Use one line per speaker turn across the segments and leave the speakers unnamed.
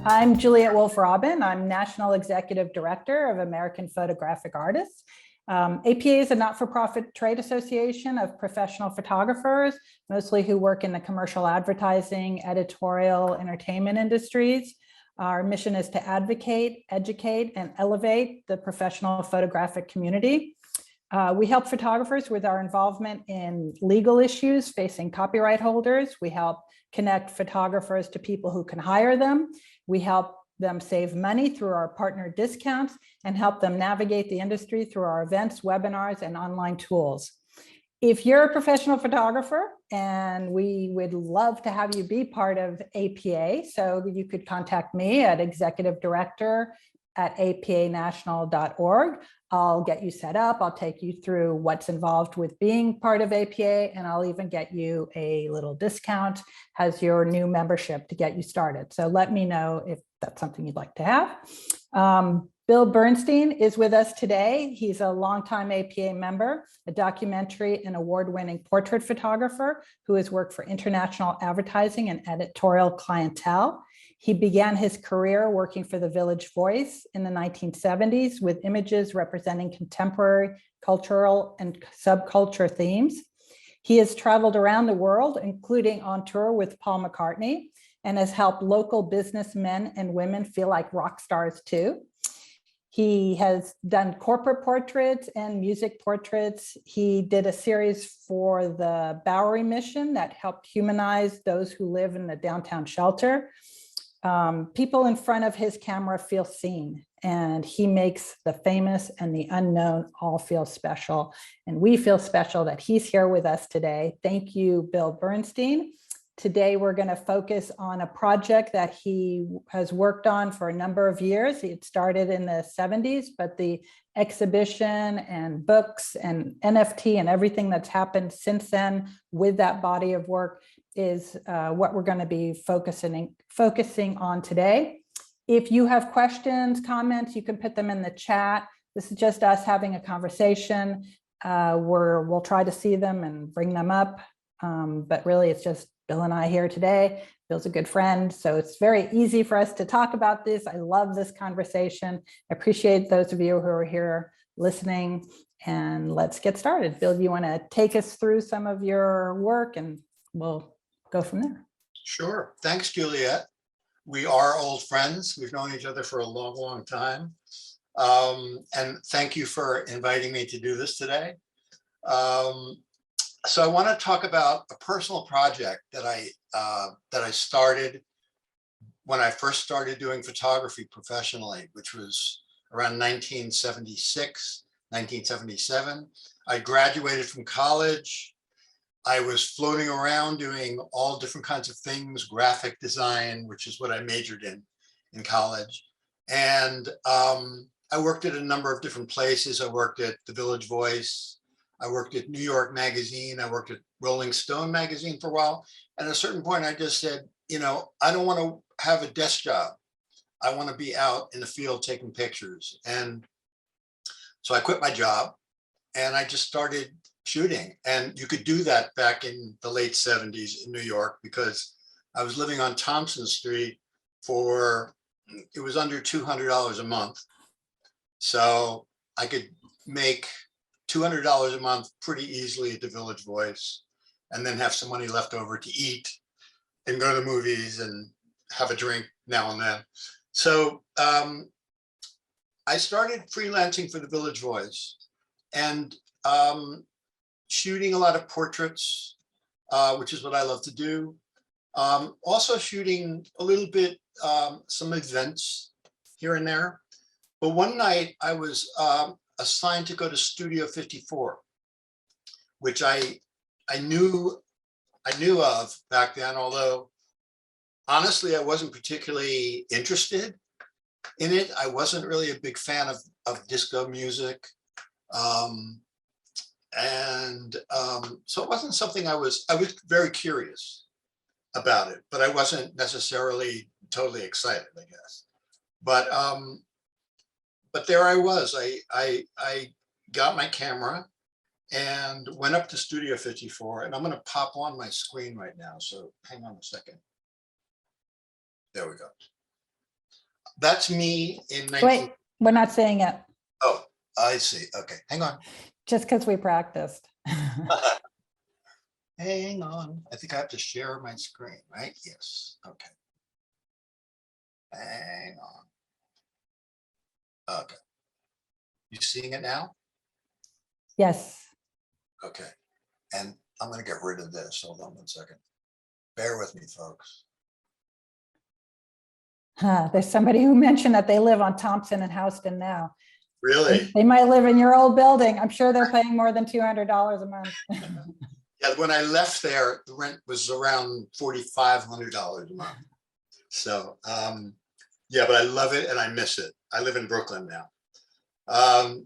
I'm Juliette Wolf-Robin. I'm National Executive Director of American Photographic Artists. APA is a not-for-profit trade association of professional photographers, mostly who work in the commercial advertising, editorial, entertainment industries. Our mission is to advocate, educate, and elevate the professional photographic community. We help photographers with our involvement in legal issues facing copyright holders. We help connect photographers to people who can hire them. We help them save money through our partner discounts and help them navigate the industry through our events, webinars, and online tools. If you're a professional photographer, and we would love to have you be part of APA, so you could contact me at executive-director@apanational.org. I'll get you set up. I'll take you through what's involved with being part of APA, and I'll even get you a little discount as your new membership to get you started. So let me know if that's something you'd like to have. Bill Bernstein is with us today. He's a longtime APA member, a documentary and award-winning portrait photographer who has worked for international advertising and editorial clientele. He began his career working for the Village Voice in the 1970s with images representing contemporary cultural and subculture themes. He has traveled around the world, including on tour with Paul McCartney, and has helped local businessmen and women feel like rock stars too. He has done corporate portraits and music portraits. He did a series for the Bowery Mission that helped humanize those who live in the downtown shelter. People in front of his camera feel seen, and he makes the famous and the unknown all feel special. And we feel special that he's here with us today. Thank you, Bill Bernstein. Today, we're going to focus on a project that he has worked on for a number of years. It started in the 70s, but the exhibition and books and NFT and everything that's happened since then with that body of work is what we're going to be focusing on today. If you have questions, comments, you can put them in the chat. This is just us having a conversation. We'll try to see them and bring them up, but really it's just Bill and I here today. Bill's a good friend, so it's very easy for us to talk about this. I love this conversation. I appreciate those of you who are here listening, and let's get started. Bill, do you want to take us through some of your work and we'll go from there?
Sure. Thanks, Juliette. We are old friends. We've known each other for a long, long time. And thank you for inviting me to do this today. So I want to talk about a personal project that I started when I first started doing photography professionally, which was around 1976, 1977. I graduated from college. I was floating around doing all different kinds of things, graphic design, which is what I majored in college. And I worked at a number of different places. I worked at the Village Voice. I worked at New York Magazine. I worked at Rolling Stone Magazine for a while. And at a certain point, I just said, you know, I don't want to have a desk job. I want to be out in the field taking pictures. And so I quit my job and I just started shooting. And you could do that back in the late 70s in New York because I was living on Thompson Street for, it was under $200 a month. So I could make $200 a month pretty easily at the Village Voice, and then have some money left over to eat and go to the movies and have a drink now and then. So I started freelancing for the Village Voice and shooting a lot of portraits, which is what I love to do. Also shooting a little bit, some events here and there. But one night I was assigned to go to Studio 54, which I knew of back then, although honestly, I wasn't particularly interested in it. I wasn't really a big fan of disco music. So it wasn't something I was very curious about it, but I wasn't necessarily totally excited, I guess. But there I was. I got my camera and went up to Studio 54, and I'm going to pop on my screen right now. So hang on a second. There we go. That's me in 19.
Wait, we're not saying it
Oh, I see. Okay, hang on.
just because we practiced.
Hang on. I think I have to share my screen, right? Yes. Okay. Hang on. Okay. You seeing it now?
Yes.
Okay. And I'm going to get rid of this. Hold on one second. Bear with me, folks.
There's somebody who mentioned that they live on Thompson and Houston now.
Really?
They might live in your old building. I'm sure they're paying more than $200 a month.
Yeah, when I left there, the rent was around $4,500 a month. So, yeah, but I love it and I miss it. I live in Brooklyn now.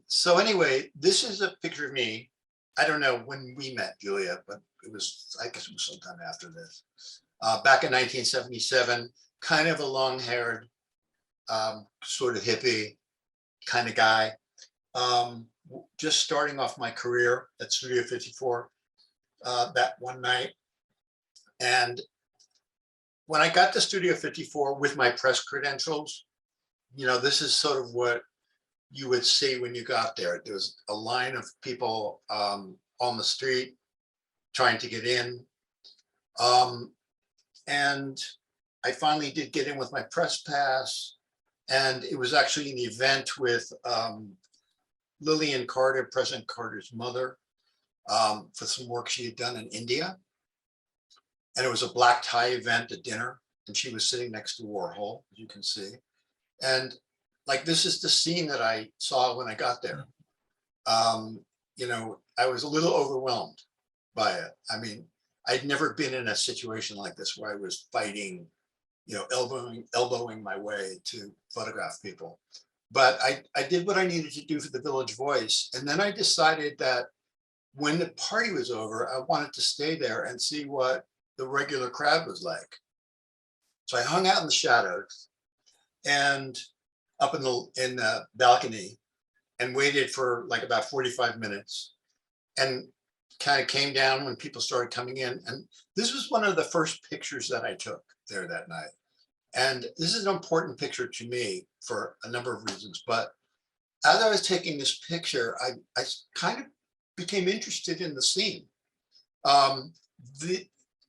So anyway, this is a picture of me. I don't know when we met, Julia, but it was, I guess it was sometime after this. Back in 1977, kind of a long-haired, sort of hippie kind of guy. Just starting off my career at Studio 54 that one night. And when I got to Studio 54 with my press credentials, you know, this is sort of what you would see when you got there. There was a line of people on the street trying to get in. And I finally did get in with my press pass. And it was actually an event with Lillian Carter, President Carter's mother, for some work she had done in India. And it was a black tie event, a dinner, and she was sitting next to Warhol, as you can see. And like, this is the scene that I saw when I got there. You know, I was a little overwhelmed by it. I mean, I'd never been in a situation like this where I was fighting, you know, elbowing my way to photograph people. But I did what I needed to do for the Village Voice. And then I decided that when the party was over, I wanted to stay there and see what the regular crowd was like. So I hung out in the shadows and up in the balcony and waited for like about 45 minutes and kind of came down when people started coming in. And this was one of the first pictures that I took there that night. And this is an important picture to me for a number of reasons. But as I was taking this picture, I kind of became interested in the scene.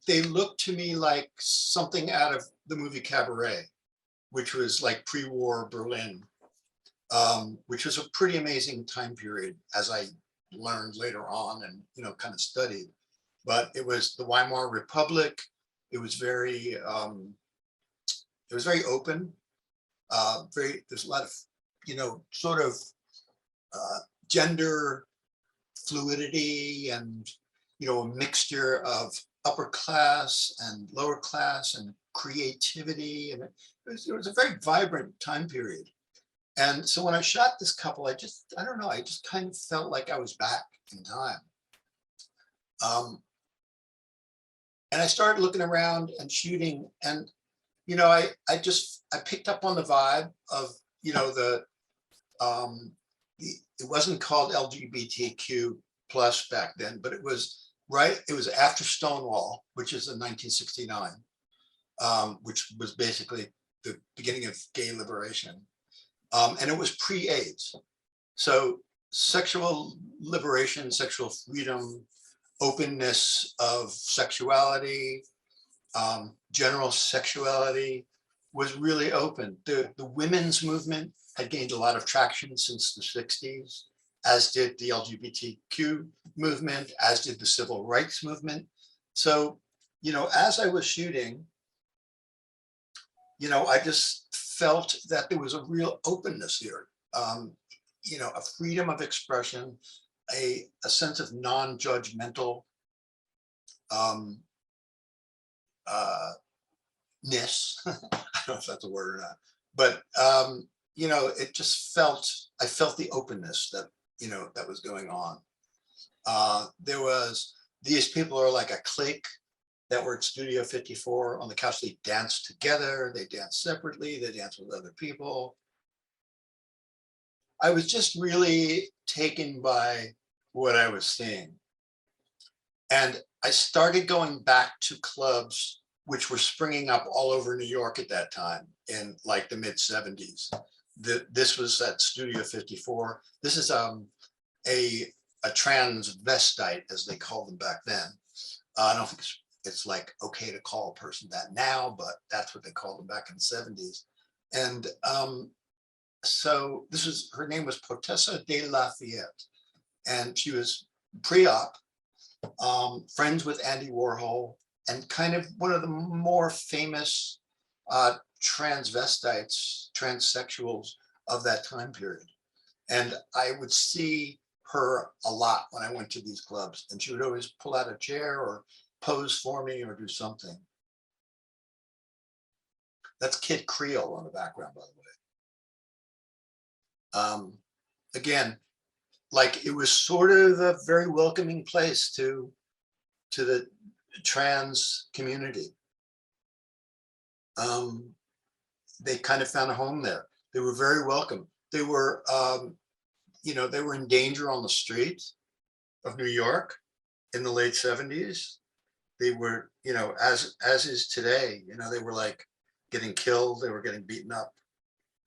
They looked to me like something out of the movie Cabaret, which was like pre-war Berlin, which was a pretty amazing time period, as I learned later on and, you know, kind of studied. But it was the Weimar Republic. It was very open. There's a lot of, you know, sort of gender fluidity and, you know, a mixture of upper class and lower class and creativity. And it was a very vibrant time period. And so when I shot this couple, I don't know, I just kind of felt like I was back in time. And I started looking around and shooting, and, you know, I picked up on the vibe of, you know, it wasn't called LGBTQ plus back then, but it was after Stonewall, which is in 1969, which was basically the beginning of gay liberation. And it was pre-AIDS. So sexual liberation, sexual freedom, openness of sexuality, general sexuality was really open. The women's movement had gained a lot of traction since the 60s, as did the LGBTQ movement, as did the civil rights movement. So, you know, as I was shooting, you know, I just felt that there was a real openness here, you know, a freedom of expression, a sense of non-judgmental ness. I don't know if that's a word or not, but you know, it just I felt the openness that, you know, that was going on. These people are like a clique that were at Studio 54 on the couch. They danced together, they danced separately, they danced with other people. I was just really taken by what I was seeing. And I started going back to clubs which were springing up all over New York at that time in like the mid 70s. This was at Studio 54. This is a transvestite, as they called them back then. I don't think it's like okay to call a person that now, but that's what they called them back in the 70s. And so her name was Potessa de Lafayette, and she was pre-op, friends with Andy Warhol, and kind of one of the more famous transvestites, transsexuals of that time period. And I would see her a lot when I went to these clubs, and she would always pull out a chair or pose for me or do something. That's Kid Creole on the background, by the way. Again, like it was sort of a very welcoming place to the trans community. They kind of found a home there. They were very welcome. They were, they were in danger on the streets of New York in the late 70s. They were, as is today, they were like getting killed. They were getting beaten up.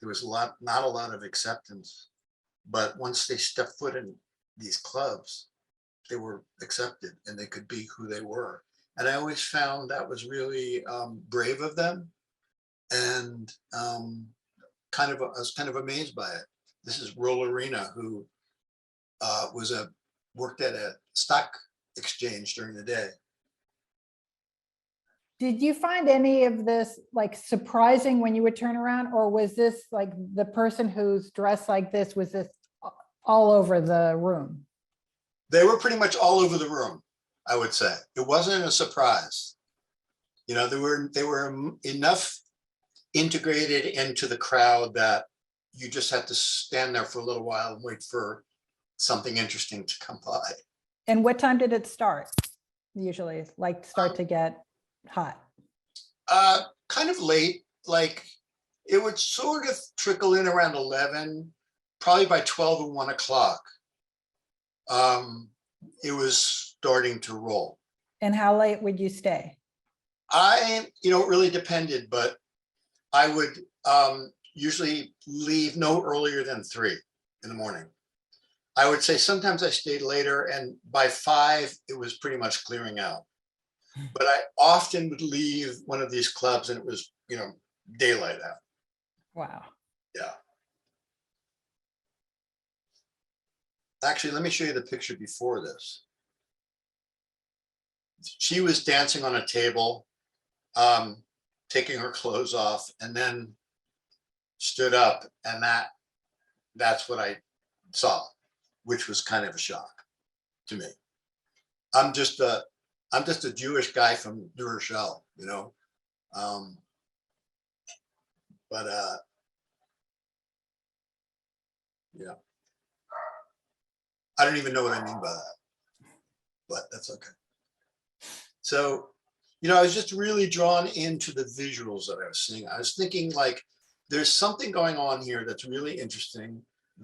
There was not a lot of acceptance. But once they stepped foot in these clubs, they were accepted and they could be who they were. And I always found that was really brave of them, and I was kind of amazed by it. This is Roll Arena, who worked at a stock exchange during the day.
Did you find any of this like surprising when you would turn around, or was this like the person who's dressed like this, was this all over the room?
They were pretty much all over the room, I would say. It wasn't a surprise. They were enough integrated into the crowd that you just had to stand there for a little while and wait for something interesting to come by.
And what time did it start? Usually, like start to get hot?
Kind of late. Like it would sort of trickle in around 11, probably by 12 or 1 o'clock. It was starting to roll.
And how late would you stay?
It really depended, but I would usually leave no earlier than 3 in the morning. I would say sometimes I stayed later, and by 5, it was pretty much clearing out. But I often would leave one of these clubs and it was, daylight out.
Wow.
Yeah. Actually, let me show you the picture before this. She was dancing on a table, taking her clothes off, and then stood up, and that's what I saw, which was kind of a shock to me. I'm just a Jewish guy from New Rochelle, but yeah, I don't even know what I mean by that, but that's okay. So, I was just really drawn into the visuals that I was seeing. I was thinking like, there's something going on here that's really interesting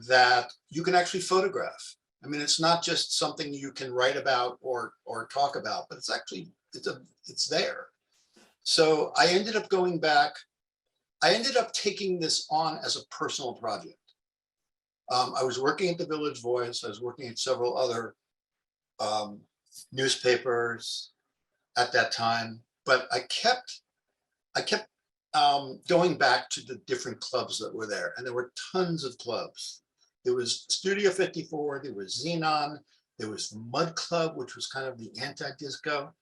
that you can actually photograph. I mean, it's not just something you can write about or talk about, but it's actually, it's there. So I ended up going back. I ended up taking this on as a personal project. I was working at the Village Voice. I was working at several other newspapers at that time, but I kept going back to the different clubs that were there, and there were tons of clubs. There was Studio 54, there was Xenon, there was the Mud Club, which was kind of the anti-disco.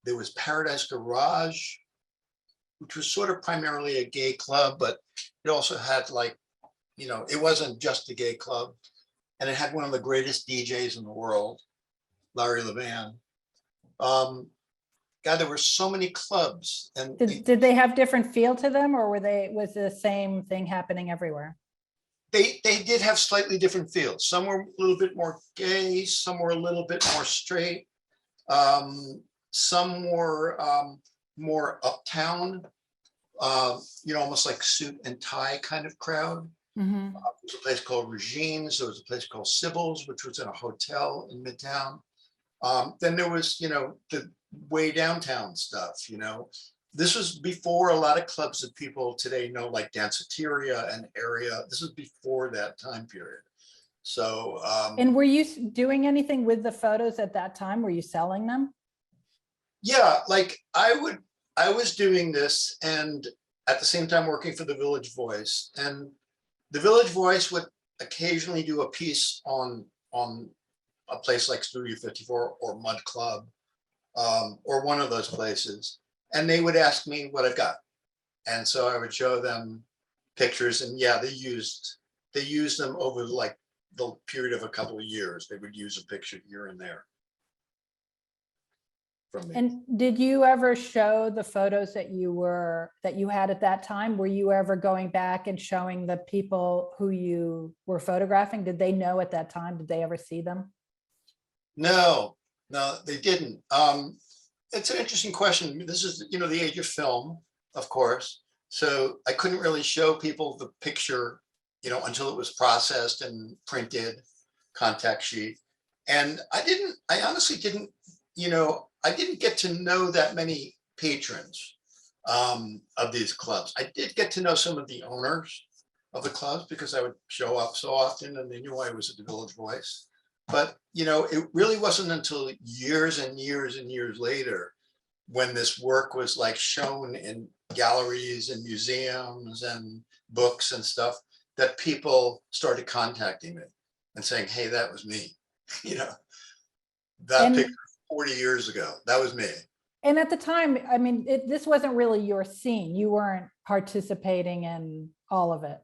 There was Paradise Garage, which was sort of primarily a gay club, but it also had like, it wasn't just a gay club. And it had one of the greatest DJs in the world, Larry Levan. God, there were so many clubs. And
did they have different feel to them, or was the same thing happening everywhere?
They did have slightly different feels. Some were a little bit more gay, some were a little bit more straight. Some were more uptown, almost like suit and tie kind of crowd.
Mm-hmm.
There was a place called Regine's. There was a place called Sybil's, which was in a hotel in Midtown. Then there was, the way downtown stuff, this was before a lot of clubs that people today know, like Danceteria and Area. This was before that time period. So,
And were you doing anything with the photos at that time? Were you selling them?
yeah, like I was doing this and at the same time working for the Village Voice, and the Village Voice would occasionally do a piece on a place like Studio 54 or Mud Club, or one of those places. And they would ask me what I've got. And so I would show them pictures, and yeah, they used them over like the period of a couple of years. They would use a picture here and there from me.
And did you ever show the photos that you had at that time? Were you ever going back and showing the people who you were photographing? Did they know at that time? Did they ever see them?
No, no, they didn't. It's an interesting question. This is, the age of film, of course. So I couldn't really show people the picture, until it was processed and printed, contact sheet. And I honestly didn't, I didn't get to know that many patrons of these clubs. I did get to know some of the owners of the clubs because I would show up so often and they knew I was at the Village Voice. But, it really wasn't until years and years and years later when this work was like shown in galleries and museums and books and stuff that people started contacting me and saying, hey, that was me. That picture 40 years ago, that was me.
And at the time, I mean, this wasn't really your scene. You weren't participating in all of it.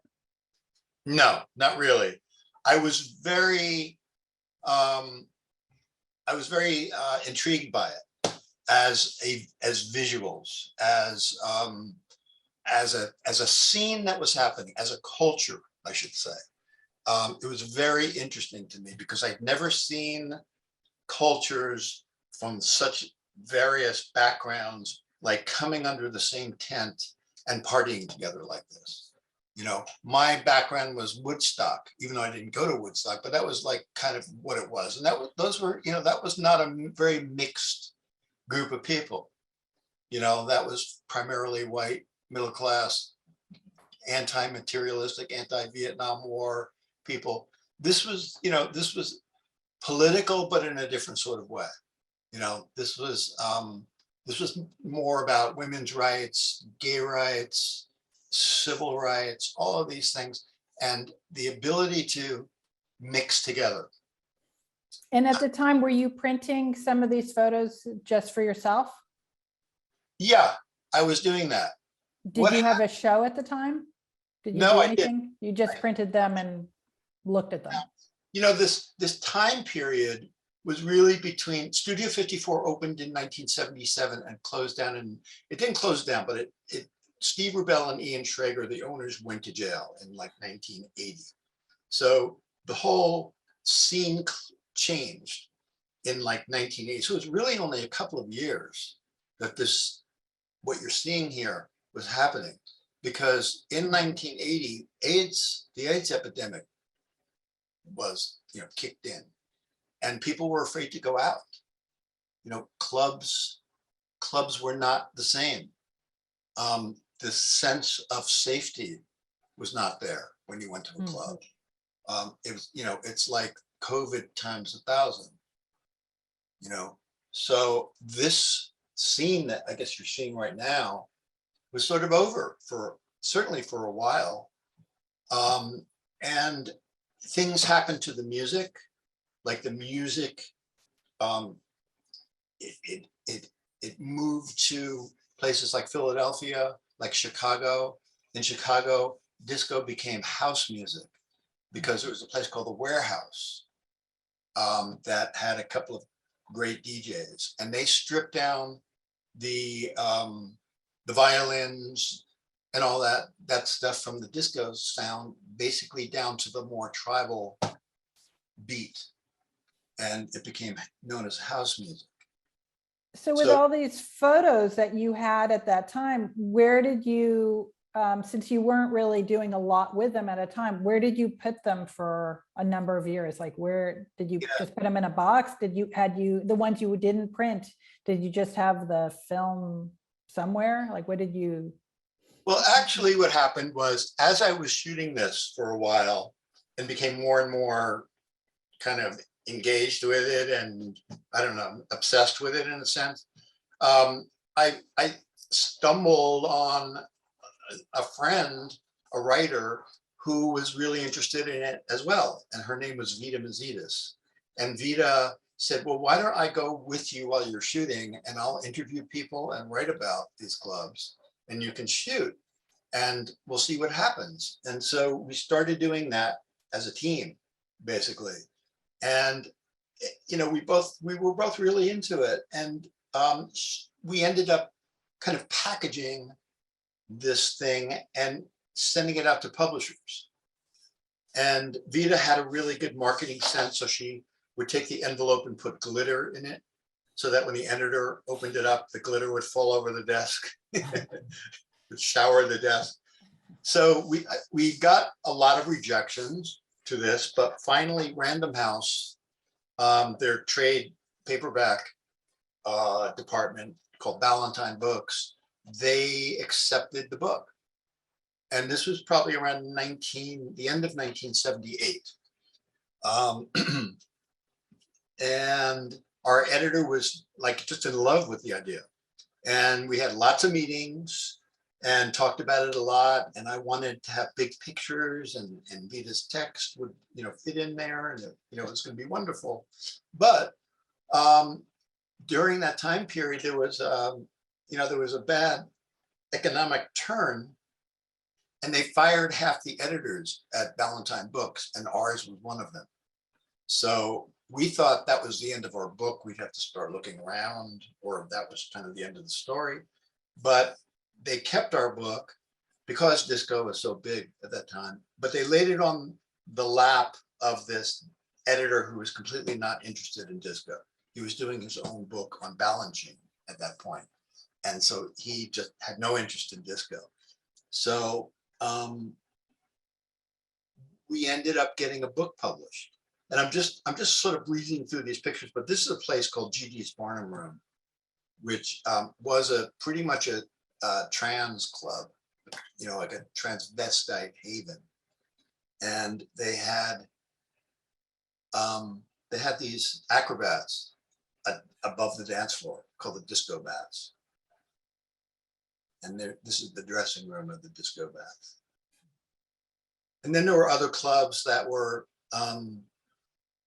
No, not really. I was very intrigued by it as visuals, as a scene that was happening, as a culture, I should say. It was very interesting to me because I'd never seen cultures from such various backgrounds like coming under the same tent and partying together like this. My background was Woodstock, even though I didn't go to Woodstock, but that was like kind of what it was. And that was not a very mixed group of people. That was primarily white, middle class, anti-materialistic, anti-Vietnam War people. This was political, but in a different sort of way. This was more about women's rights, gay rights, civil rights, all of these things, and the ability to mix together.
And at the time, were you printing some of these photos just for yourself?
Yeah, I was doing that.
Did you have a show at the time? Did you do anything? You just printed them and looked at them.
This time period was really between Studio 54 opened in 1977 and closed down, and it didn't close down, but it Steve Rubell and Ian Schrager, the owners, went to jail in like 1980. So the whole scene changed in like 1980. So it was really only a couple of years that what you're seeing here was happening, because in 1980, the AIDS epidemic was, kicked in, and people were afraid to go out. Clubs were not the same. The sense of safety was not there when you went to a club. It was, it's like COVID times 1,000. So this scene that I guess you're seeing right now was sort of over certainly for a while. And things happened to the music, like the music, it moved to places like Philadelphia, like Chicago. In Chicago, disco became house music because there was a place called the Warehouse that had a couple of great DJs, and they stripped down the violins and all that stuff from the disco sound, basically down to the more tribal beat, and it became known as house music.
So with all these photos that you had at that time, where did you, since you weren't really doing a lot with them at a time, where did you put them for a number of years? Like, where did you just put them in a box? The ones you didn't print, did you just have the film somewhere? Like, what did you?
Well, actually what happened was, as I was shooting this for a while and became more and more kind of engaged with it and, I don't know, obsessed with it in a sense, I stumbled on a friend, a writer, who was really interested in it as well. And her name was Vita Mazidis. And Vita said, well, why don't I go with you while you're shooting, and I'll interview people and write about these clubs, and you can shoot and we'll see what happens. And so we started doing that as a team, basically. And, you know, we were both really into it. And we ended up kind of packaging this thing and sending it out to publishers. And Vita had a really good marketing sense. So she would take the envelope and put glitter in it, so that when the editor opened it up, the glitter would fall over the desk, would shower the desk. So we got a lot of rejections to this, but finally Random House, their trade paperback department called Ballantine Books, they accepted the book. And this was probably around the end of 1978. And our editor was like just in love with the idea. And we had lots of meetings and talked about it a lot. And I wanted to have big pictures, and Vita's text would, you know, fit in there, and you know, it was going to be wonderful. But during that time period, there was, you know, there was a bad economic turn, and they fired half the editors at Ballantine Books, and ours was one of them. So we thought that was the end of our book. We'd have to start looking around, or that was kind of the end of the story. But they kept our book because disco was so big at that time, but they laid it on the lap of this editor who was completely not interested in disco. He was doing his own book on Balanchine at that point. And so he just had no interest in disco. So we ended up getting a book published. And I'm just sort of breezing through these pictures, but this is a place called Gigi's Barnum Room, which was pretty much a trans club, you know, like a transvestite haven. And they had these acrobats above the dance floor called the Disco Bats. And this is the dressing room of the Disco Bats. And then there were other clubs that were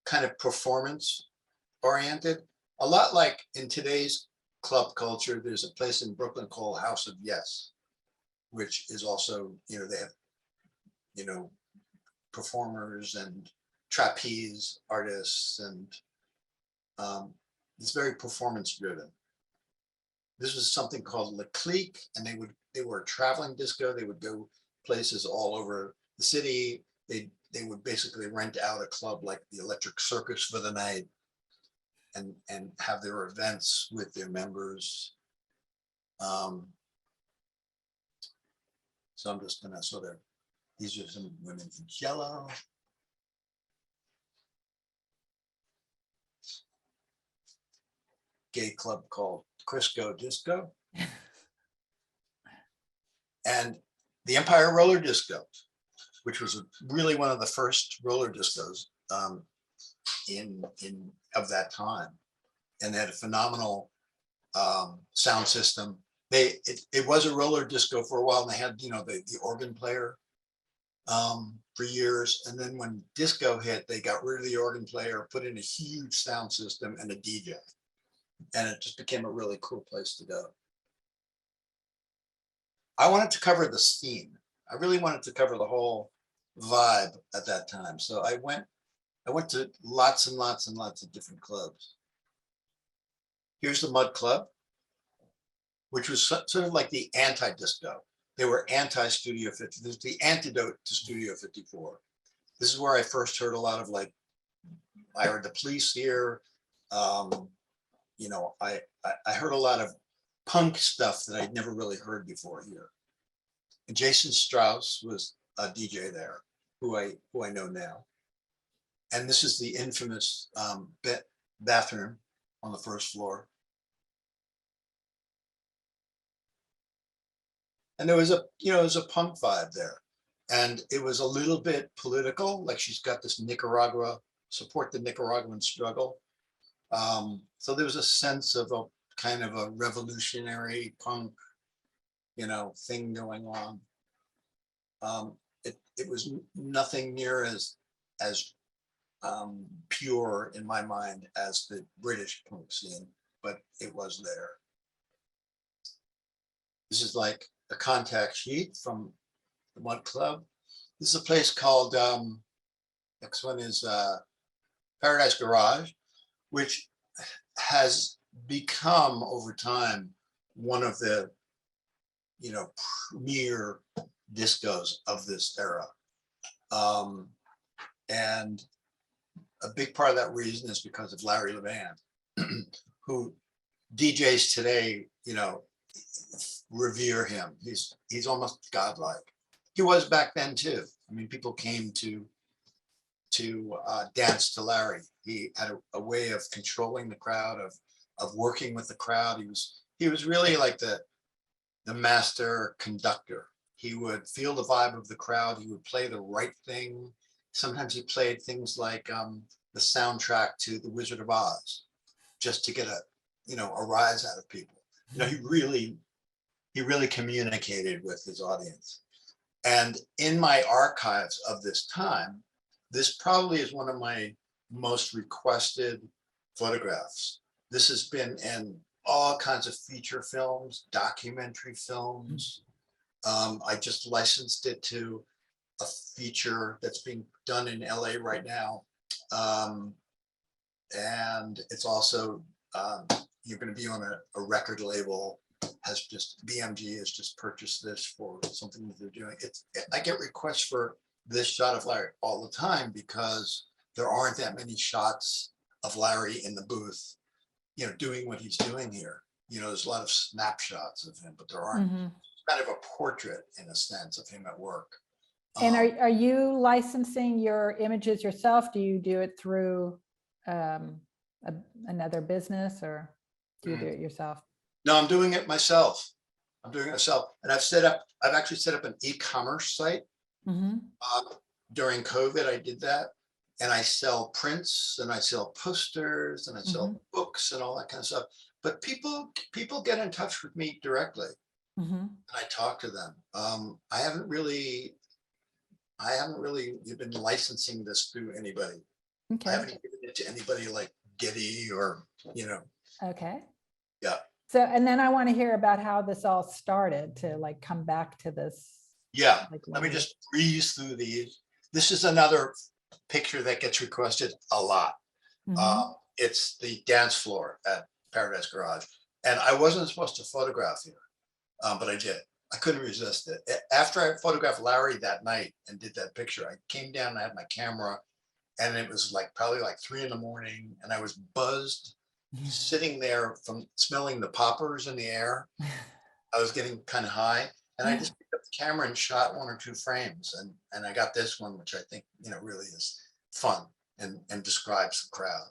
kind of performance oriented, a lot like in today's club culture. There's a place in Brooklyn called House of Yes, which is also, you know, they have, you know, performers and trapeze artists, and it's very performance driven. This was something called Le Clique, and they were a traveling disco. They would go places all over the city. They would basically rent out a club like the Electric Circus for the night, and have their events with their members. So I'm just gonna sort of, these are some women in yellow. Gay club called Crisco Disco. And the Empire Roller Disco, which was really one of the first roller discos of that time, and they had a phenomenal sound system. It was a roller disco for a while, and they had, you know, the organ player for years. And then when disco hit, they got rid of the organ player, put in a huge sound system and a DJ, and it just became a really cool place to go. I wanted to cover the scene. I really wanted to cover the whole vibe at that time. So I went to lots and lots and lots of different clubs. Here's the Mud Club, which was sort of like the anti-disco. They were anti-Studio 50. This is the antidote to Studio 54. This is where I first heard a lot of, like, I heard the Police here. You know, I heard a lot of punk stuff that I'd never really heard before here. And Jason Strauss was a DJ there, who I know now. And this is the infamous bathroom on the first floor. And there was there was a punk vibe there. And it was a little bit political, like she's got this Nicaragua, support the Nicaraguan struggle. So there was a sense of a kind of a revolutionary punk, thing going on. It was nothing near as pure in my mind as the British punk scene, but it was there. This is like a contact sheet from the Mud Club. This is a place called, next one is Paradise Garage, which has become over time one of the, premier discos of this era. And a big part of that reason is because of Larry Levan, who DJs today, revere him. He's almost godlike. He was back then too. I mean, people came to dance to Larry. He had a way of controlling the crowd, of working with the crowd. He was really like the master conductor. He would feel the vibe of the crowd. He would play the right thing. Sometimes he played things like the soundtrack to The Wizard of Oz, just to get a rise out of people. He really communicated with his audience. And in my archives of this time, this probably is one of my most requested photographs. This has been in all kinds of feature films, documentary films. I just licensed it to a feature that's being done in LA right now. And it's also, you're going to be on a record label. BMG has just purchased this for something that they're doing. I get requests for this shot of Larry all the time because there aren't that many shots of Larry in the booth, doing what he's doing here. There's a lot of snapshots of him, but there aren't. Kind of a portrait in a sense of him at work.
And are you licensing your images yourself? Do you do it through another business, or do you do it yourself?
No, I'm doing it myself. And I've actually set up an e-commerce site. During COVID, I did that. And I sell prints and I sell posters and I sell books and all that kind of stuff. But people get in touch with me directly. And I talk to them. I haven't really been licensing this through anybody.
Okay.
I haven't given it to anybody like Getty or,
Okay.
Yeah.
So, and then I want to hear about how this all started to like come back to this.
Yeah.
Like,
Let me just breeze through these. This is another picture that gets requested a lot. It's the dance floor at Paradise Garage. And I wasn't supposed to photograph here, but I did. I couldn't resist it. After I photographed Larry that night and did that picture, I came down and I had my camera, and it was probably 3 a.m, and I was buzzed sitting there from smelling the poppers in the air. I was getting kind of high, and I just picked up the camera and shot 1 or 2 frames, and I got this one, which I think really is fun and describes the crowd.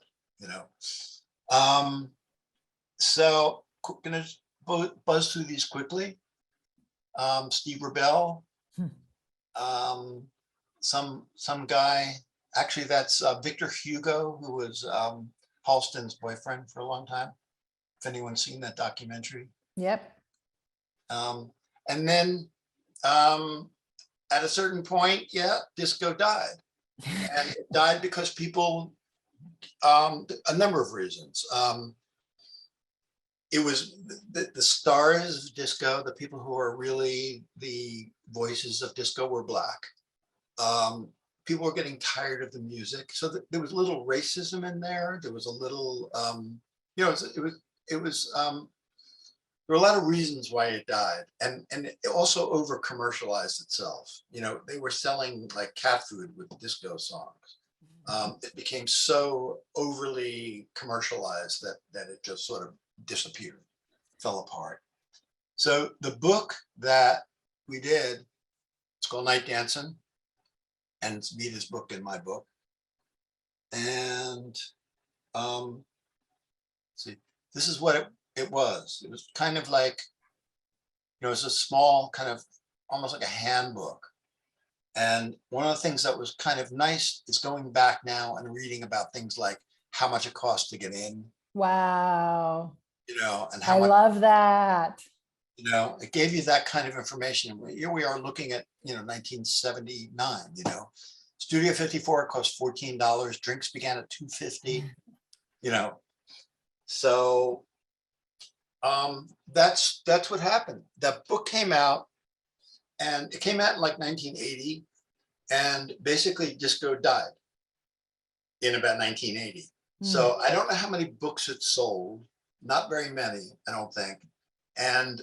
So gonna buzz through these quickly. Steve Rebell, some guy. Actually, that's Victor Hugo, who was Halston's boyfriend for a long time. If anyone's seen that documentary.
Yep.
And then at a certain point, disco died. And it died because people, a number of reasons. It was the stars of disco, the people who are really the voices of disco, were Black. People were getting tired of the music. So there was a little racism in there. There was a little, there were a lot of reasons why it died. And it also over commercialized itself. They were selling like cat food with disco songs. It became so overly commercialized that it just sort of disappeared, fell apart. So the book that we did, it's called Night Dancing, and it's Vita's book and my book. And see, this is what it was. It was kind of like it's a small kind of almost like a handbook. And one of the things that was kind of nice is going back now and reading about things like how much it costs to get in,
Wow.
and
I
how much,
love that.
it gave you that kind of information. And here we are looking at, 1979, Studio 54 cost $14. Drinks began at $2.50, So that's what happened. That book came out, and it came out in like 1980, and basically disco died in about 1980. So I don't know how many books it sold, not very many, I don't think. And,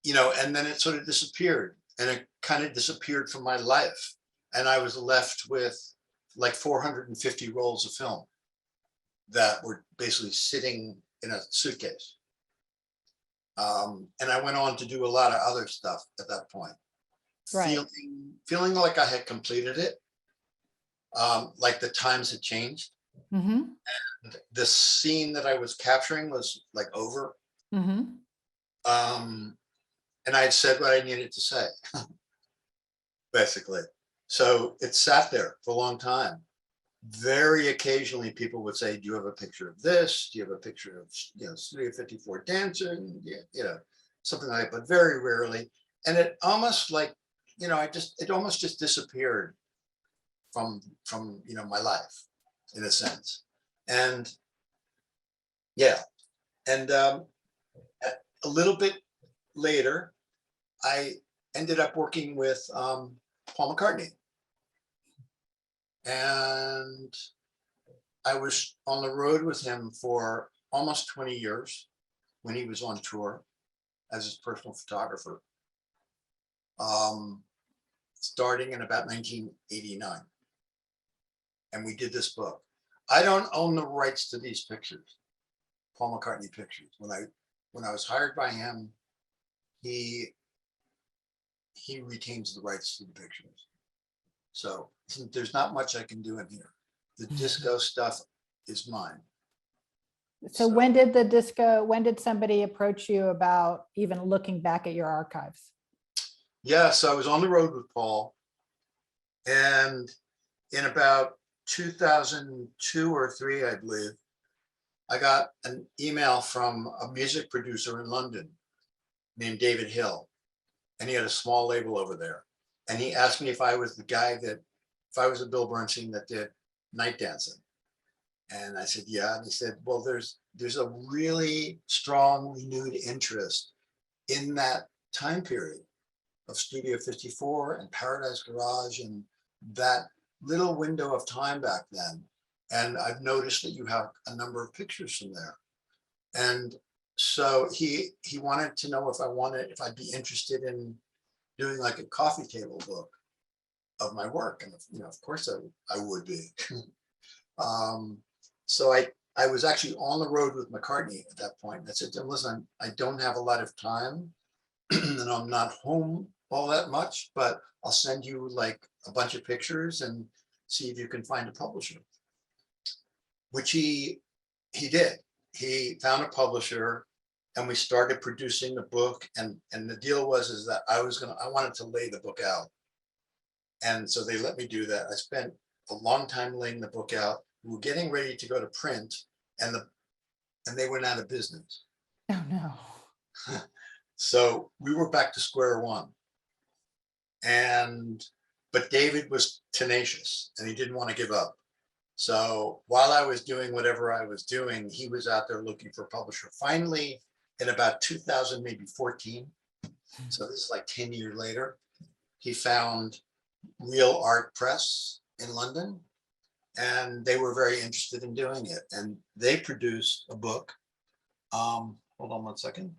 and then it sort of disappeared, and it kind of disappeared from my life. And I was left with like 450 rolls of film that were basically sitting in a suitcase. And I went on to do a lot of other stuff at that point,
Right.
feeling like I had completed it, like the times had changed.
Mm-hmm.
The scene that I was capturing was like over.
Mm-hmm.
And I had said what I needed to say, basically. So it sat there for a long time. Very occasionally people would say, do you have a picture of this? Do you have a picture of, Studio 54 dancing? Something like that, but very rarely. And it almost like, it almost just disappeared from my life, in a sense. And yeah. And a little bit later, I ended up working with Paul McCartney. And I was on the road with him for almost 20 years when he was on tour as his personal photographer, starting in about 1989. And we did this book. I don't own the rights to these pictures, Paul McCartney pictures. When I was hired by him, he retains the rights to the pictures. So there's not much I can do in here. The disco stuff is mine.
So when did somebody approach you about even looking back at your archives?
Yeah, so I was on the road with Paul, and in about 2002 or 3, I believe, I got an email from a music producer in London named David Hill, and he had a small label over there. And he asked me if I was if I was a Bill Bernstein that did night dancing. And I said, yeah. And he said, well, there's a really strong renewed interest in that time period of Studio 54 and Paradise Garage and that little window of time back then. And I've noticed that you have a number of pictures from there. And so he wanted to know if I'd be interested in doing like a coffee table book of my work. And of course I would be. So I was actually on the road with McCartney at that point. And I said to him, listen, I don't have a lot of time and I'm not home all that much, but I'll send you like a bunch of pictures and see if you can find a publisher, which he did. He found a publisher and we started producing the book. And the deal is that I wanted to lay the book out. And so they let me do that. I spent a long time laying the book out. We were getting ready to go to print, and they went out of business.
Oh no.
So we were back to square one. But David was tenacious and he didn't want to give up. So while I was doing whatever I was doing, he was out there looking for a publisher. Finally, in about 2000, maybe 14, so this is like 10 years later, he found Real Art Press in London, and they were very interested in doing it. And they produced a book. Hold on one second.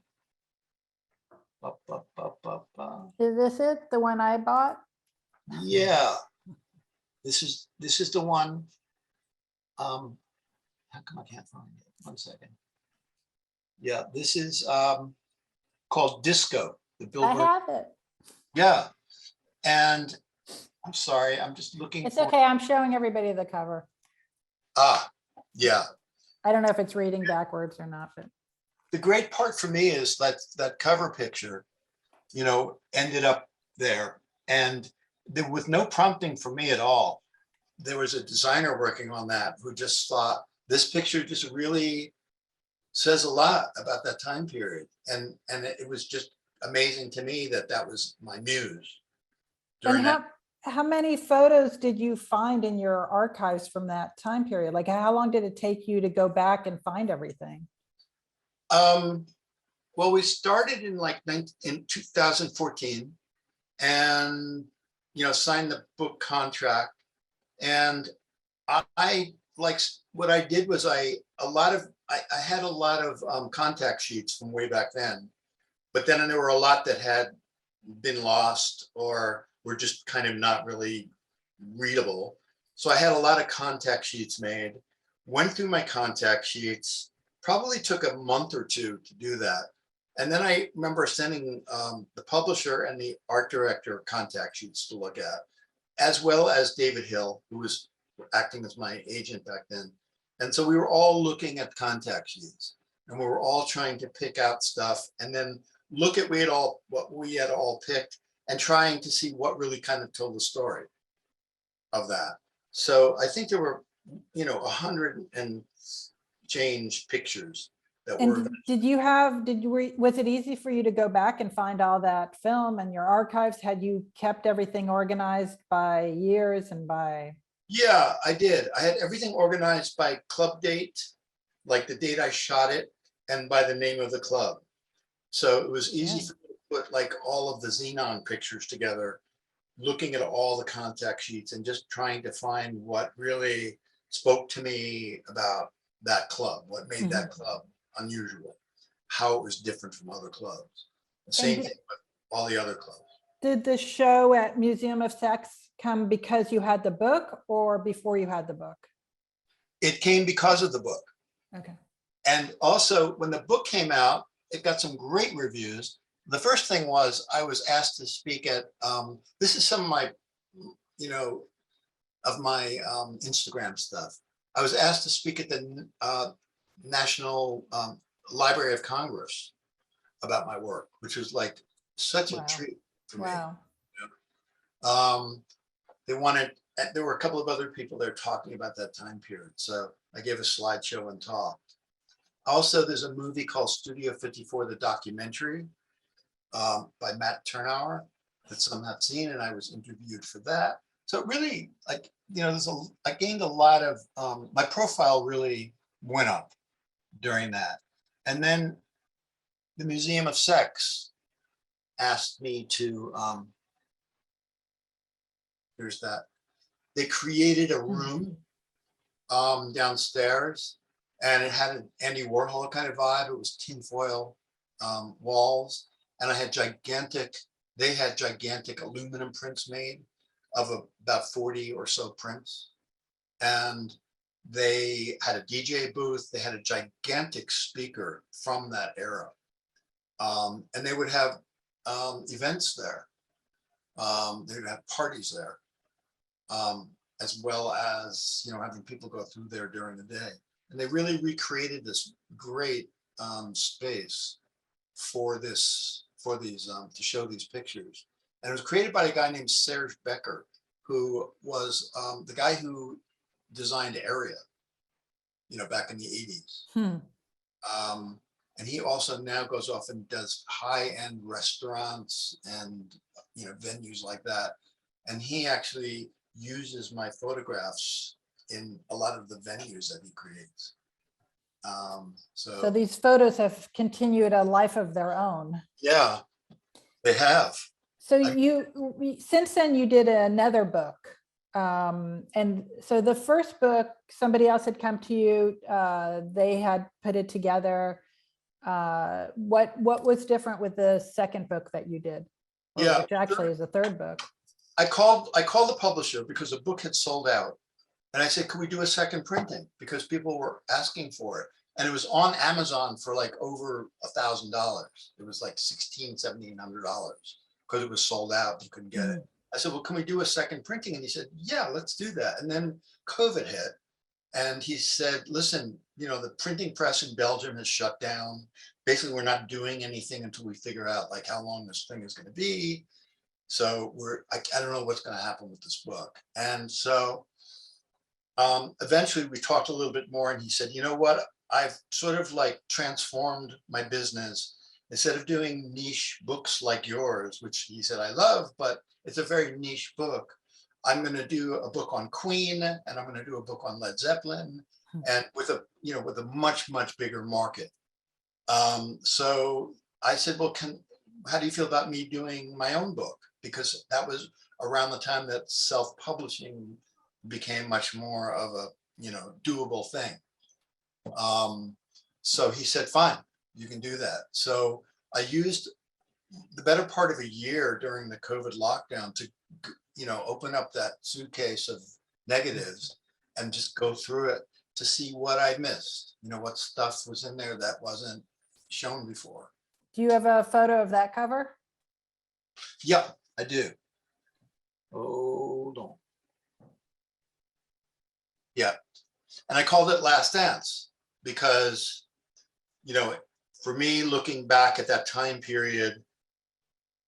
Is this it? The one I bought?
Yeah, this is the one. How come I can't find it? 1 second. Yeah, this is called Disco. The Bill
I have it.
Yeah, and I'm sorry, I'm just looking.
It's okay. I'm showing everybody the cover.
Yeah.
I don't know if it's reading backwards or not, but
the great part for me is that cover picture, ended up there, and there with no prompting for me at all. There was a designer working on that who just thought this picture just really says a lot about that time period, and it was just amazing to me that that was my muse during
And
that.
how many photos did you find in your archives from that time period? Like, how long did it take you to go back and find everything?
Well, we started in 2014, and signed the book contract. And I like what I did was I had a lot of contact sheets from way back then, but then there were a lot that had been lost or were just kind of not really readable. So I had a lot of contact sheets made, went through my contact sheets, probably took a month or two to do that. And then I remember sending the publisher and the art director contact sheets to look at, as well as David Hill, who was acting as my agent back then. And so we were all looking at contact sheets, and we were all trying to pick out stuff and then look at what we had all picked and trying to see what really kind of told the story of that. So I think there were, 100 and change pictures that were.
And was it easy for you to go back and find all that film and your archives? Had you kept everything organized by years and by?
Yeah, I did. I had everything organized by club date, like the date I shot it, and by the name of the club. So it was easy for me to put like all of the Xenon pictures together, looking at all the contact sheets and just trying to find what really spoke to me about that club, what made that club unusual, how it was different from other clubs. The same thing with all the other clubs.
Did the show at Museum of Sex come because you had the book or before you had the book?
It came because of the book.
Okay.
And also when the book came out, it got some great reviews. The first thing was I was asked to speak at, this is some of my, Instagram stuff. I was asked to speak at the National Library of Congress about my work, which was like such a treat for me.
Wow.
There were a couple of other people there talking about that time period. So I gave a slideshow and talked. Also, there's a movie called Studio 54, the documentary by Matt Turnauer that some have seen, and I was interviewed for that. So it really, I gained a lot of, my profile really went up during that. And then the Museum of Sex asked me to, there's that, they created a room downstairs, and it had an Andy Warhol kind of vibe. It was tinfoil walls, and they had gigantic aluminum prints made of about 40 or so prints. And they had a DJ booth. They had a gigantic speaker from that era. And they would have events there. They would have parties there, as well as, having people go through there during the day. And they really recreated this great space for these to show these pictures. And it was created by a guy named Serge Becker, who was the guy who designed Area, back in the 80s. And he also now goes off and does high-end restaurants and venues like that. And he actually uses my photographs in a lot of the venues that he creates.
So these photos have continued a life of their own.
Yeah, they have.
So since then you did another book. And so the first book, somebody else had come to you, they had put it together. What was different with the second book that you did? Which actually is the third book.
I called the publisher because the book had sold out. And I said, could we do a second printing? Because people were asking for it. And it was on Amazon for like over $1,000. It was like $1,700 because it was sold out. You couldn't get it. I said, well, can we do a second printing? And he said, yeah, let's do that. And then COVID hit. And he said, listen, the printing press in Belgium has shut down. basically we're not doing anything until we figure out like how long this thing is going to be. So I don't know what's going to happen with this book. And so eventually we talked a little bit more, and he said, you know what, I've sort of like transformed my business. Instead of doing niche books like yours, which he said I love, but it's a very niche book, I'm going to do a book on Queen, and I'm going to do a book on Led Zeppelin, and with a much bigger market. So I said, well, how do you feel about me doing my own book? Because that was around the time that self-publishing became much more of a, doable thing. So he said, fine, you can do that. So I used the better part of a year during the COVID lockdown to, open up that suitcase of negatives and just go through it to see what I missed, what stuff was in there that wasn't shown before.
Do you have a photo of that cover?
Yeah, I do. Hold on. Yeah. And I called it Last Dance because, for me, looking back at that time period,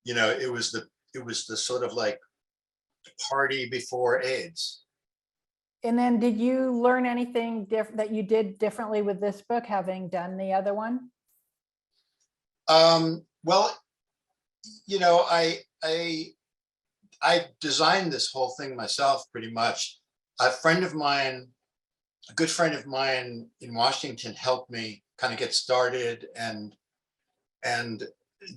it was the sort of like party before AIDS.
And then did you learn anything different that you did differently with this book, having done the other one?
Well, I designed this whole thing myself pretty much. A good friend of mine in Washington helped me kind of get started and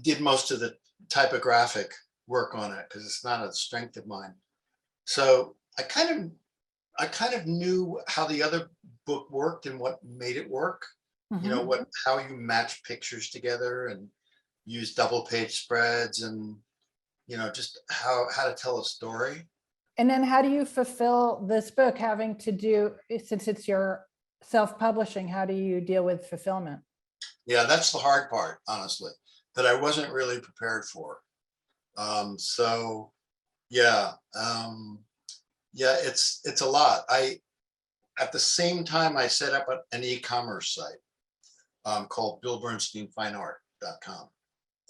did most of the typographic work on it because it's not a strength of mine. So I kind of knew how the other book worked and what made it work.
Mm-hmm.
How you match pictures together and use double page spreads and, just how to tell a story.
And then how do you fulfill this book having to do, since it's your self-publishing, how do you deal with fulfillment?
Yeah, that's the hard part, honestly, that I wasn't really prepared for. So yeah, it's a lot. At the same time, I set up an e-commerce site called BillBernsteinFineArt.com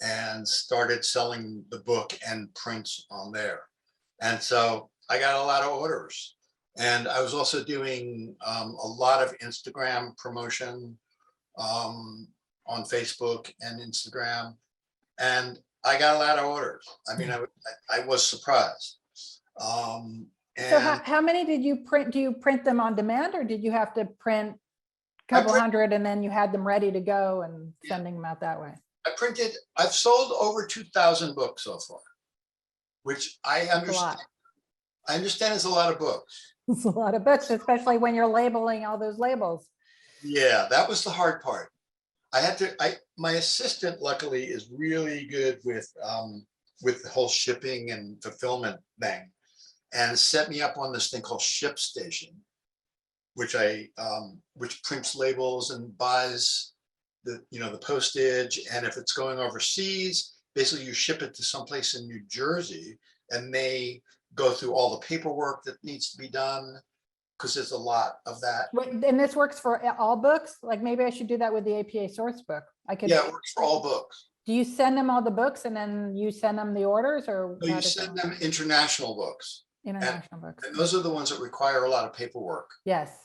and started selling the book and prints on there. And so I got a lot of orders. And I was also doing a lot of Instagram promotion on Facebook and Instagram. And I got a lot of orders. I mean, I was surprised.
So how many did you print? Do you print them on demand, or did you have to print a couple hundred and then you had them ready to go and sending them out that way?
I've sold over 2,000 books so far, which I understand. I understand it's a lot of books.
It's a lot of books, especially when you're labeling all those labels.
Yeah, that was the hard part. My assistant luckily is really good with the whole shipping and fulfillment thing, and set me up on this thing called ShipStation, which prints labels and buys the postage. And if it's going overseas, basically you ship it to someplace in New Jersey, and they go through all the paperwork that needs to be done, because there's a lot of that.
And this works for all books? Like maybe I should do that with the APA source book.
Yeah, it works for all books.
Do you send them all the books and then you send them the orders, or?
No, you send them international books.
International books.
And those are the ones that require a lot of paperwork.
Yes.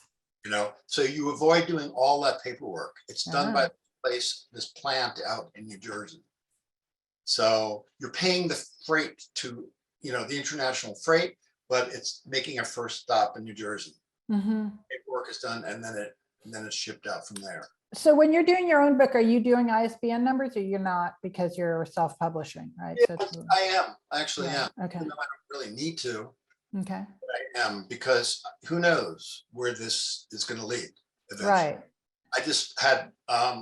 So you avoid doing all that paperwork. It's done by this plant out in New Jersey. So you're paying the freight to, the international freight, but it's making a first stop in New Jersey.
Mm-hmm.
Paperwork is done, and then it's shipped out from there.
So when you're doing your own book, are you doing ISBN numbers, or you're not, because you're self-publishing, right?
Yeah, so I am. I actually am.
Okay.
I don't really need to.
Okay.
But I am, because who knows where this is going to lead eventually.
Right.
I just had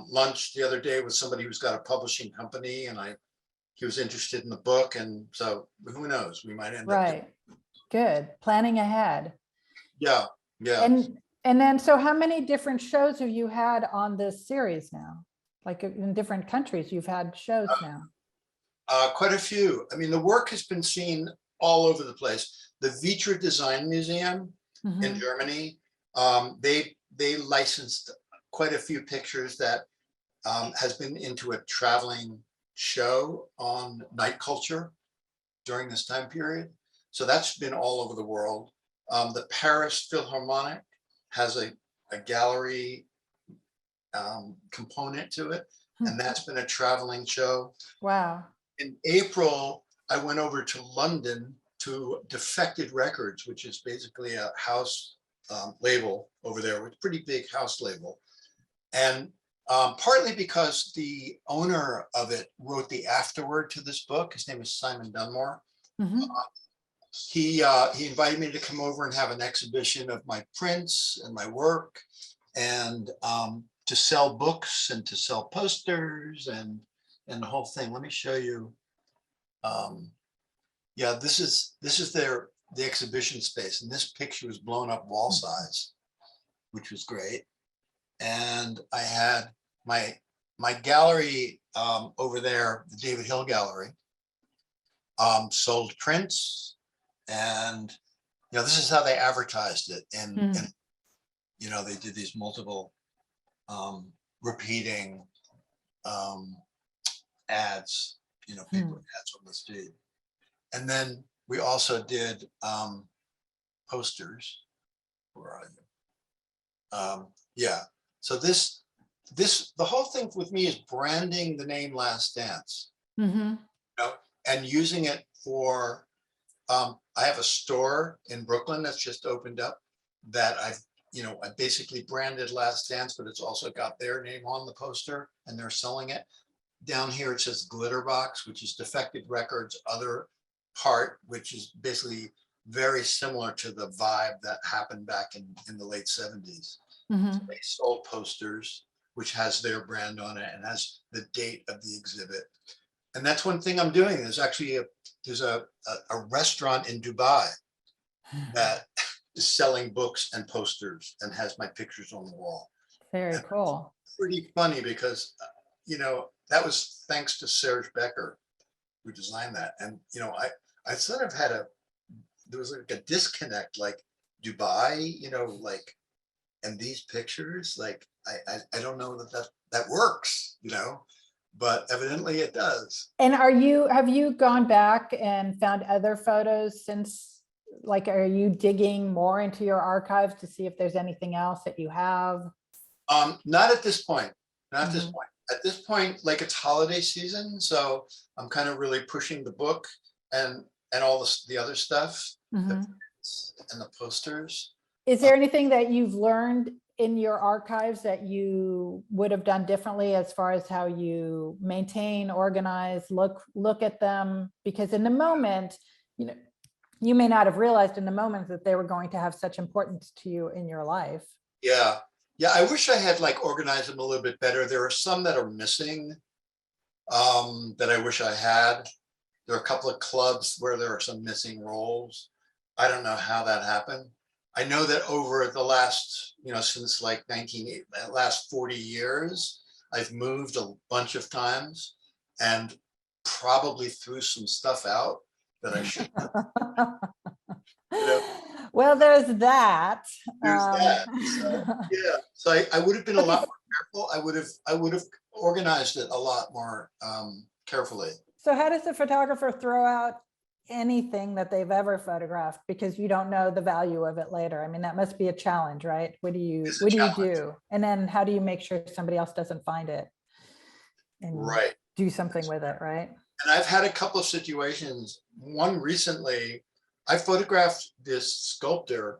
lunch the other day with somebody who's got a publishing company, and he was interested in the book, and so who knows, we might end up.
Right. Good. Planning ahead.
Yeah. Yeah.
And then, so how many different shows have you had on this series now? Like in different countries, you've had shows now?
Quite a few. I mean, the work has been seen all over the place. The Vitra Design Museum in Germany, they licensed quite a few pictures that has been into a traveling show on night culture during this time period. So that's been all over the world. The Paris Philharmonic has a gallery component to it, and that's been a traveling show.
Wow.
In April, I went over to London to Defected Records, which is basically a house label over there, with pretty big house label. And partly because the owner of it wrote the afterword to this book. His name is Simon Dunmore.
Mhm.
He invited me to come over and have an exhibition of my prints and my work, and to sell books and to sell posters and the whole thing. Let me show you. Yeah, this is the exhibition space, and this picture was blown up wall size, which was great. And I had my gallery over there, the David Hill Gallery, sold prints, and this is how they advertised it. And they did these multiple repeating ads, paper ads on the street. And then we also did posters. Where are you? Yeah. So the whole thing with me is branding the name Last Dance, and using it for. I have a store in Brooklyn that's just opened up that I basically branded Last Dance, but it's also got their name on the poster, and they're selling it. Down here it says Glitter Box, which is Defected Records' other part, which is basically very similar to the vibe that happened back in the late 70s. So they sold posters, which has their brand on it and has the date of the exhibit. And that's one thing I'm doing. There's actually a restaurant in Dubai that is selling books and posters and has my pictures on the wall.
Very cool.
Pretty funny because, that was thanks to Serge Becker, who designed that. And, I sort of had there was like a disconnect, like Dubai, and these pictures, like, I don't know that works, but evidently it does.
And have you gone back and found other photos since, like, are you digging more into your archives to see if there's anything else that you have?
Not at this point. Not at this point. At this point, like, it's holiday season, so I'm kind of really pushing the book and all the other stuff, the prints and the posters.
Is there anything that you've learned in your archives that you would have done differently as far as how you maintain, organize, look at them? Because in the moment, you may not have realized in the moment that they were going to have such importance to you in your life.
Yeah. I wish I had organized them a little bit better. There are some that are missing that I wish I had. There are a couple of clubs where there are some missing rolls. I don't know how that happened. I know that over the last, since like last 40 years, I've moved a bunch of times and probably threw some stuff out that I should.
Well, there's that.
There's that. So, yeah. So I would have been a lot more careful. I would have organized it a lot more carefully.
So how does the photographer throw out anything that they've ever photographed because you don't know the value of it later? I mean, that must be a challenge, right? What do you do? And then how do you make sure somebody else doesn't find it and do something with it, right?
And I've had a couple of situations. One recently, I photographed this sculptor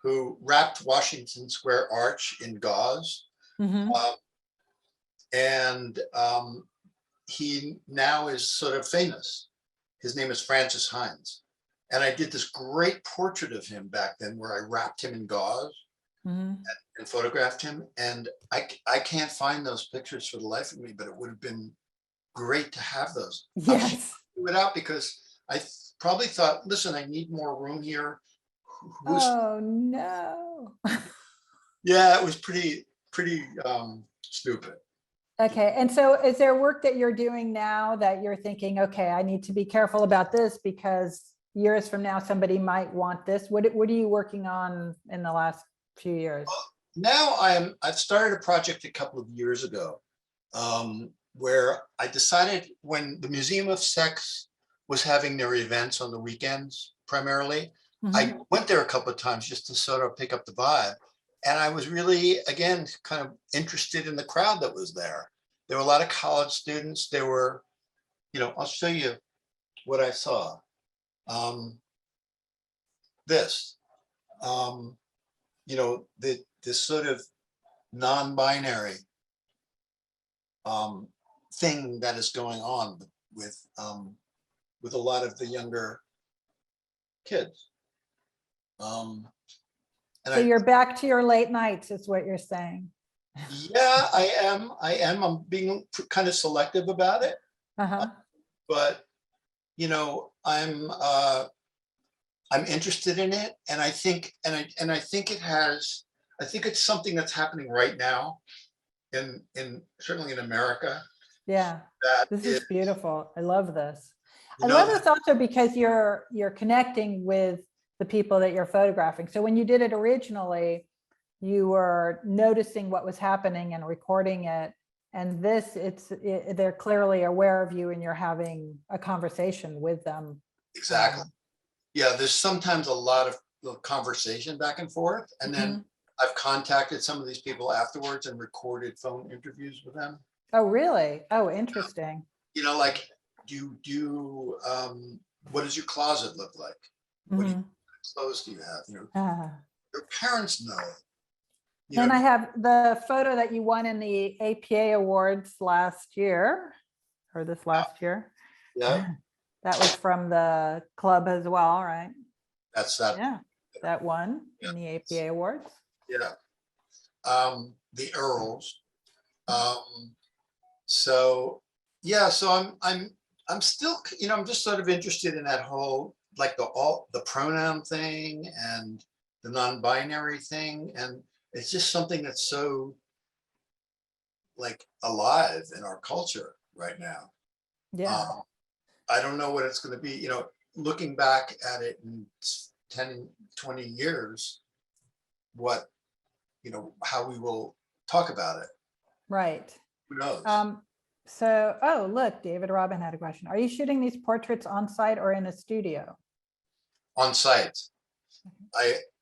who wrapped Washington Square Arch in gauze. He now is sort of famous. His name is Francis Hines. And I did this great portrait of him back then where I wrapped him in gauze and photographed him. And I can't find those pictures for the life of me, but it would have been great to have those.
Yes.
I threw it out because I probably thought, listen, I need more room here.
Oh no.
Yeah, it was pretty stupid.
Okay. And so is there work that you're doing now that you're thinking, okay, I need to be careful about this because years from now, somebody might want this? What are you working on in the last few years?
Well, now I've started a project a couple of years ago where I decided when the Museum of Sex was having their events on the weekends primarily, I went there a couple of times just to sort of pick up the vibe. And I was really, again, kind of interested in the crowd that was there. There were a lot of college students. There were, I'll show you what I saw. This, this sort of non-binary thing that is going on with a lot of the younger kids.
So you're back to your late nights, is what you're saying.
Yeah, I am. I'm being kind of selective about it. But I'm interested in it, and I think it's something that's happening right now in certainly in America.
Yeah, this is beautiful. I love this. I
know,
love this also because you're connecting with the people that you're photographing. So when you did it originally, you were noticing what was happening and recording it. And this, they're clearly aware of you and you're having a conversation with them.
Exactly. Yeah, there's sometimes a lot of conversation back and forth. And then I've contacted some of these people afterwards and recorded phone interviews with them.
Oh, really? Oh, interesting.
Like, what does your closet look like? What clothes do you have? Your parents know.
And I have the photo that you won in the APA Awards last year, or this last year.
Yeah.
That was from the club as well, right?
That's that.
Yeah, that won in the APA Awards.
Yeah. The Earls. So I'm still, I'm just sort of interested in that whole, like the pronoun thing and the non-binary thing. And it's just something that's so like alive in our culture right now.
Yeah.
I don't know what it's going to be, looking back at it in 10, 20 years, how we will talk about it.
Right.
Who knows?
Oh, look, David Robin had a question. Are you shooting these portraits on site or in a studio?
On site.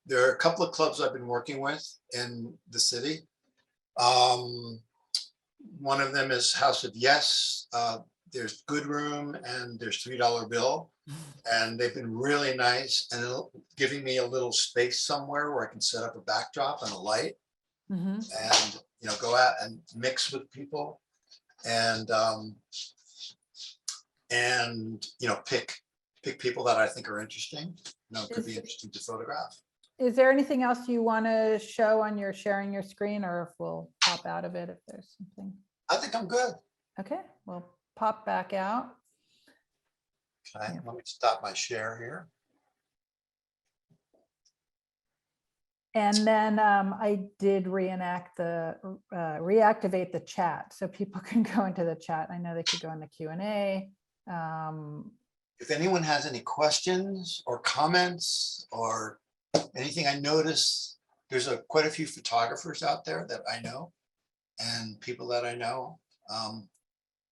There are a couple of clubs I've been working with in the city. One of them is House of Yes. There's Good Room and there's $3 Bill. And they've been really nice and giving me a little space somewhere where I can set up a backdrop and a light and, go out and mix with people and pick people that I think are interesting. Could be interesting to photograph.
Is there anything else you want to show on your sharing your screen, or if we'll pop out of it if there's something?
I think I'm good.
Okay, we'll pop back out.
Okay, let me stop my share here.
And then I did reactivate the chat so people can go into the chat. I know they could go in the Q&A.
If anyone has any questions or comments or anything I noticed, there's quite a few photographers out there that I know and people that I know.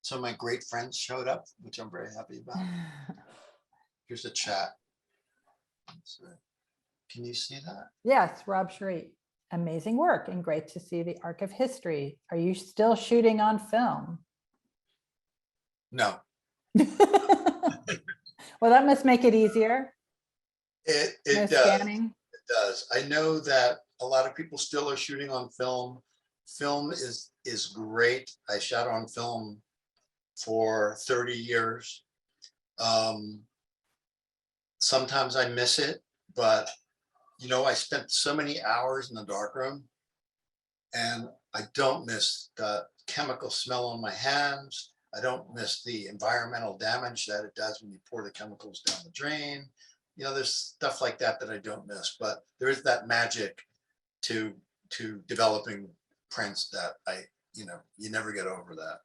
Some of my great friends showed up, which I'm very happy about. Here's the chat. Can you see that?
Yes, Rob Shreet. Amazing work and great to see the arc of history. Are you still shooting on film?
No.
Well, that must make it easier.
It
No
does.
scanning.
It does. I know that a lot of people still are shooting on film. Film is great. I shot on film for 30 years. Sometimes I miss it, but I spent so many hours in the darkroom and I don't miss the chemical smell on my hands. I don't miss the environmental damage that it does when you pour the chemicals down the drain. There's stuff like that I don't miss, but there is that magic to developing prints that you never get over that.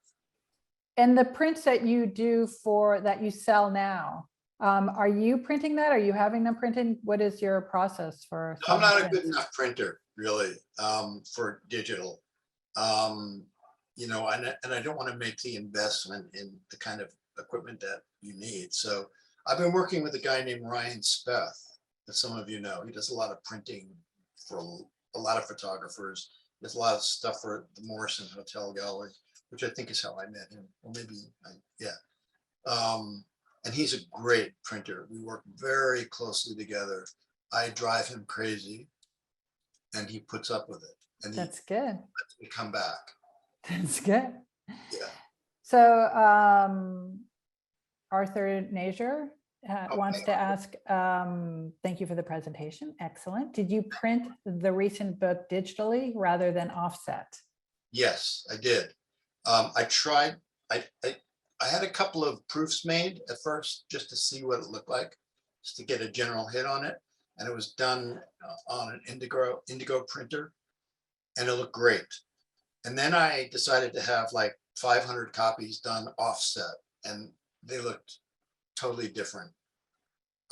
And the prints that you do that you sell now, are you printing that? Are you having them printed? What is your process for?
I'm not a good enough printer, really, for digital. and I don't want to make the investment in the kind of equipment that you need. So I've been working with a guy named Ryan Speth, that some of you know. He does a lot of printing for a lot of photographers. There's a lot of stuff for the Morrison Hotel Gallery, which I think is how I met him, or maybe, yeah. And he's a great printer. We work very closely together. I drive him crazy, and he puts up with it. And
That's good.
lets me come back.
That's good.
Yeah.
So Arthur Nazier wants to ask, thank you for the presentation. Excellent. Did you print the recent book digitally rather than offset?
Yes, I did. I tried, I had a couple of proofs made at first just to see what it looked like, just to get a general hit on it. And it was done on an indigo printer, and it looked great. And then I decided to have like 500 copies done offset, and they looked totally different.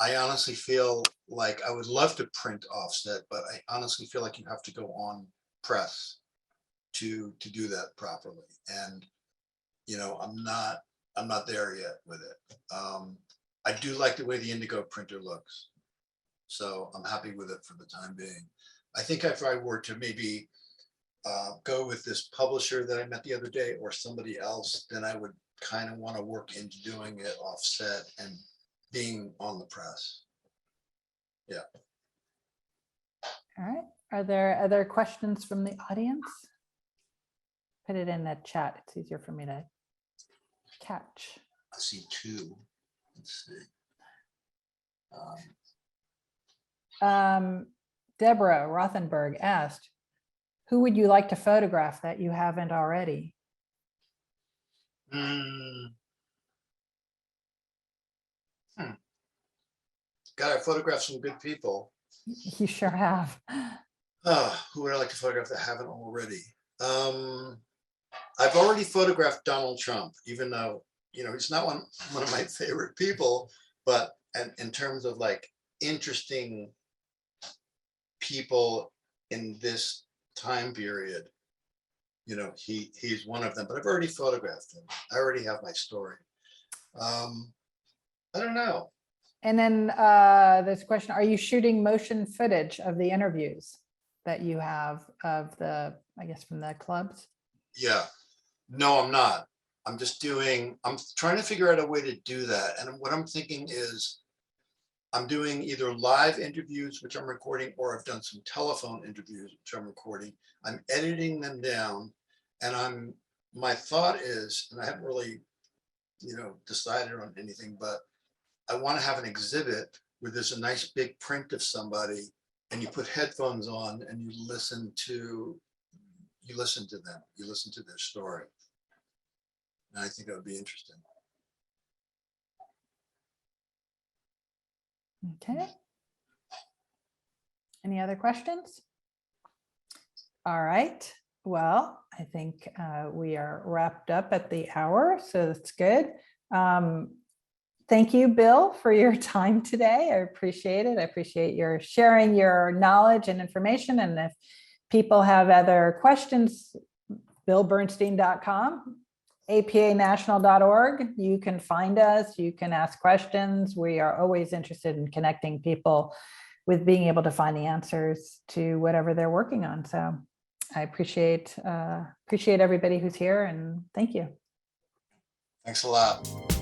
I honestly feel like I would love to print offset, but I honestly feel like you have to go on press to do that properly. And I'm not there yet with it. I do like the way the indigo printer looks, so I'm happy with it for the time being. I think if I were to maybe go with this publisher that I met the other day or somebody else, then I would kind of want to work into doing it offset and being on the press. Yeah.
All right. Are there other questions from the audience? Put it in the chat. It's easier for me to catch.
I see two. Let's see.
Deborah Rothenberg asked, who would you like to photograph that you haven't already?
Got to photograph some good people.
You sure have.
Who would I like to photograph that haven't already? I've already photographed Donald Trump, even though, he's not one of my favorite people, but in terms of like interesting people in this time period, he's one of them, but I've already photographed him. I already have my story. I don't know.
And then there's a question, are you shooting motion footage of the interviews that you have of the, I guess, from the clubs?
Yeah, no, I'm not. I'm trying to figure out a way to do that. And what I'm thinking is I'm doing either live interviews, which I'm recording, or I've done some telephone interviews, which I'm recording. I'm editing them down, and my thought is, and I haven't really, decided on anything, but I want to have an exhibit where there's a nice big print of somebody, and you put headphones on and you listen to them, you listen to their story. And I think that would be interesting.
Okay. Any other questions? All right. Well, I think we are wrapped up at the hour, so that's good. Thank you, Bill, for your time today. I appreciate it. I appreciate your sharing your knowledge and information. And if people have other questions, billbernstein.com, apanational.org. You can find us. You can ask questions. We are always interested in connecting people with being able to find the answers to whatever they're working on. So I appreciate everybody who's here, and thank you.
Thanks a lot.